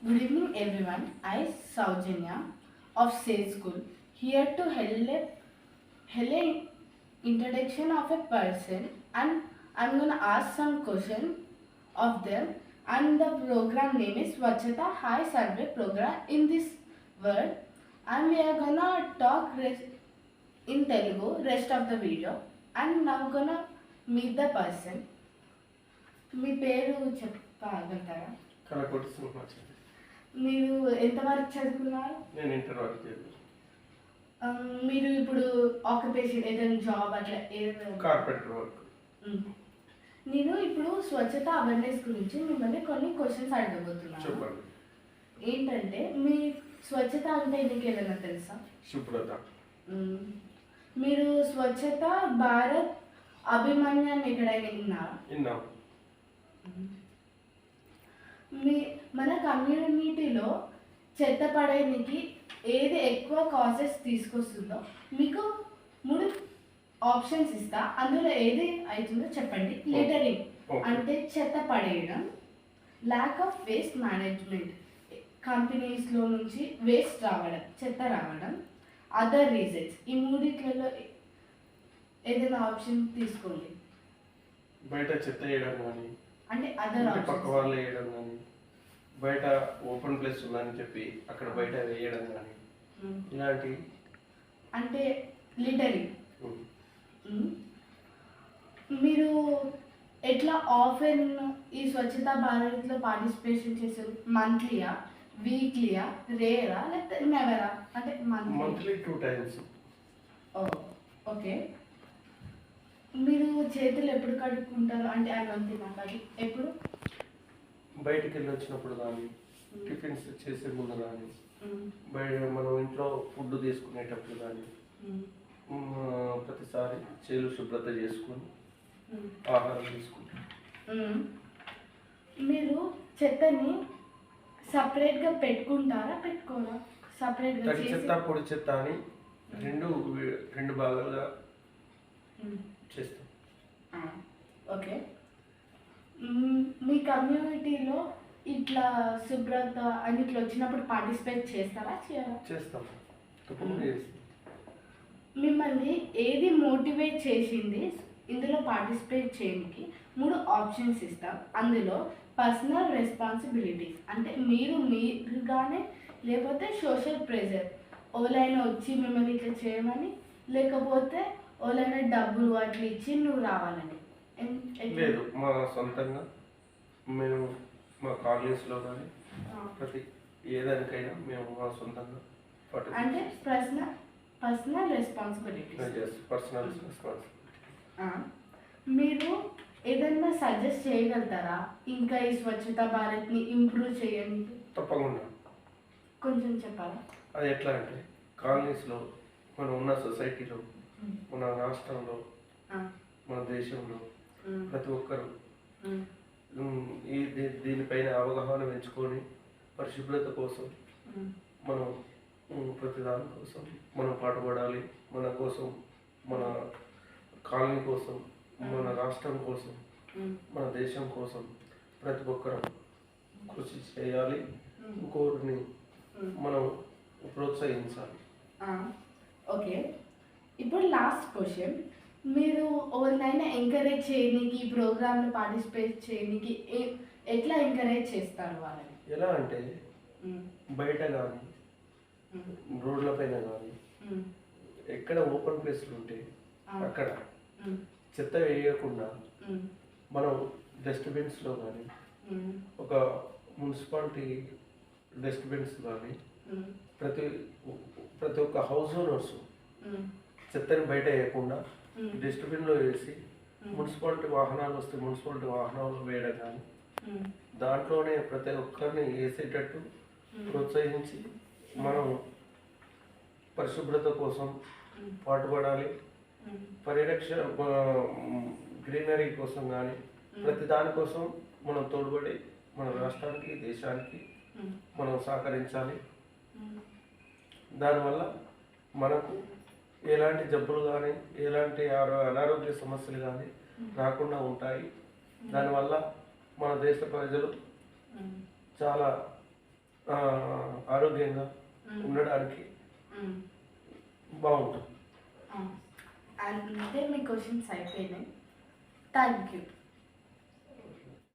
Good evening, everyone. I, Saujanya of Sage School, here to help introduction of a person, and I'm gonna ask some question of them. And the program name is Swachhata High Survey Program in this world, and we are gonna talk in Telugu rest of the video. And now gonna meet the person. మీ పేరు చెప్పగలుగుతారా? కలకోటి సింహాచలం. మీరు ఎంతవరకు చదువుకున్నారు? నేను inter వరకు చదివాను. మీరు ఇప్పుడు ఆక్యుపేషన్ ఏదైనా జాబ్ అట్లా ఏదైనా కార్పెంటర్ వర్క్. నేను ఇప్పుడు స్వచ్ఛత అవేర్నెస్ గురించి మిమ్మల్ని కొన్ని క్వశ్చన్స్ అడగబోతున్నాను. చెప్పండి. ఏంటంటే మీ స్వచ్ఛత అంటే మీకు ఏదైనా తెలుసా? శుభ్రత. మీరు స్వచ్ఛత భారత్ అభిమన్యాన్ని ఎక్కడైనా విన్నారా? విన్నాం. మన కమ్యూనిటీలో చెత్త పడేనికి ఏది ఎక్కువ కాసెస్ తీసుకొస్తుందో మీకు 3 ఆప్షన్స్ ఇస్తా, అందులో ఏది అవుతుందో చెప్పండి. లిటరింగ్ అంటే చెత్త పడేయడం, ల్యాక్ ఆఫ్ వేస్ట్ మేనేజ్మెంట్ కంపెనీస్లో నుంచి వేస్ట్ రావడం, చెత్త రావడం, అదర్ రీజన్స్. ఈ 3 ఏదైనా ఆప్షన్ తీసుకోండి. బయట చెత్త వేయడం కానీ, అంటే అదర్ పక్క వాళ్ళు వేయడం కానీ, బయట ఓపెన్ ప్లేస్ ఉందని చెప్పి అక్కడ బయట వేయడం కానీ, ఇలాంటి అంటే లిటరింగ్. మీరు ఎట్లా ఆఫెన్ ఈ స్వచ్ఛతా భారత్లో పార్టిసిపేషన్ చేశారు? మంత్లీయా, వీక్లీయా, రేరా, లేకపోతే నెవరా? అంటే మంత్లీ 2 times. ఓకే. మీరు చేతులు ఎప్పుడు కడుక్కుంటారు? అంటే అవి నాకు ఎప్పుడు? బయటికి వెళ్ళి వచ్చినప్పుడు కానీ, టిఫిన్స్ చేసే ముందు కానీ, బయట మనం ఇంట్లో ఫుడ్ తీసుకునేటప్పుడు కానీ, ప్రతిసారి చేతులు శుభ్రత చేసుకొని ఆహారం తీసుకుంటాం. మీరు చెత్తని సపరేట్గా పెట్టుకుంటారా, పెట్టుకోరా? సపరేట్గా తడి చెత్త, పొడి చెత్త అని రెండు భాగాలుగా చేస్తాం. ఓకే. మీ కమ్యూనిటీలో ఇట్లా శుభ్రత అని ఇట్లా వచ్చినప్పుడు పార్టిసిపేట్ చేస్తారా? చేస్తాం. మిమ్మల్ని ఏది మోటివేట్ చేసింది ఇందులో పార్టిసిపేట్ చేయడానికి? 3 ఆప్షన్స్ ఇస్తాం. అందులో పర్సనల్ రెస్పాన్సిబిలిటీస్ అంటే మీరుగానే, లేకపోతే సోషల్ ప్రెజర్ ఓలైనా వచ్చి మిమ్మల్ని ఇట్లా చేయమని, లేకపోతే ఓలైనా డబ్బులు అట్లా ఇచ్చి నువ్వు రావాలని. లేదు, మా సొంతంగా మేము మా కాలేజ్లో కానీ ప్రతి ఏదానికైనా మేము మా సొంతంగా అంటే పర్సనల్ రెస్పాన్సిబిలిటీ. మీరు ఏదైనా సజెస్ట్ చేయగలుగుతారా ఇంకా ఈ స్వచ్ఛత భారత్ని ఇంప్రూవ్ చేయడానికి? తప్పకుండా. కొంచెం చెప్పాలా? అది ఎట్లా అంటే, కాలనీస్లో మనం ఉన్న సొసైటీలో, మన రాష్ట్రంలో, మన దేశంలో ప్రతి ఒక్కరు దీనిపైన అవగాహన పెంచుకొని పరిశుభ్రత కోసం మనం ప్రతి దాని కోసం మనం పాటుపడాలి. మన కోసం, మన కాలనీ కోసం, మన రాష్ట్రం కోసం, మన దేశం కోసం ప్రతి ఒక్కరం కృషి చేయాలి. ఇంకొకరిని మనం ప్రోత్సహించాలి. ఓకే. ఇప్పుడు లాస్ట్ క్వశ్చన్. మీరు ఎవరినైనా ఎంకరేజ్ చేయడానికి, ఈ ప్రోగ్రామ్లో పార్టిసిపేట్ చేయడానికి ఎట్లా ఎంకరేజ్ చేస్తారు వాళ్ళని? ఎలా అంటే, బయట కానీ, రోడ్ల పైన కానీ, ఎక్కడ ఓపెన్ ప్లేస్లు ఉంటే అక్కడ చెత్త వేయకుండా మనం డస్ట్బిన్స్లో కానీ, ఒక మున్సిపాలిటీ డస్ట్బిన్స్ కానీ, ప్రతి ఒక్క హౌస్ ఓనర్స్ చెత్తని బయట వేయకుండా డస్ట్బిన్లో వేసి, మున్సిపాలిటీ వాహనాలు వస్తే మున్సిపాలిటీ వాహనాలు వేయడం కానీ, దాంట్లోనే ప్రతి ఒక్కరిని వేసేటట్టు ప్రోత్సహించి మనం పరిశుభ్రత కోసం పాటుపడాలి. పరిరక్షణ, గ్రీనరీ కోసం కానీ, ప్రతి దానికోసం మనం తోడ్పడి మన రాష్ట్రానికి, దేశానికి మనం సహకరించాలి. దానివల్ల మనకు ఎలాంటి జబ్బులు కానీ, ఎలాంటి అనారోగ్య సమస్యలు కానీ రాకుండా ఉంటాయి. దానివల్ల మన దేశ ప్రజలు చాలా ఆరోగ్యంగా ఉండడానికి బాగుంటుంది. అంటే మీ క్వశ్చన్స్ అయిపోయినాయి. Thank you.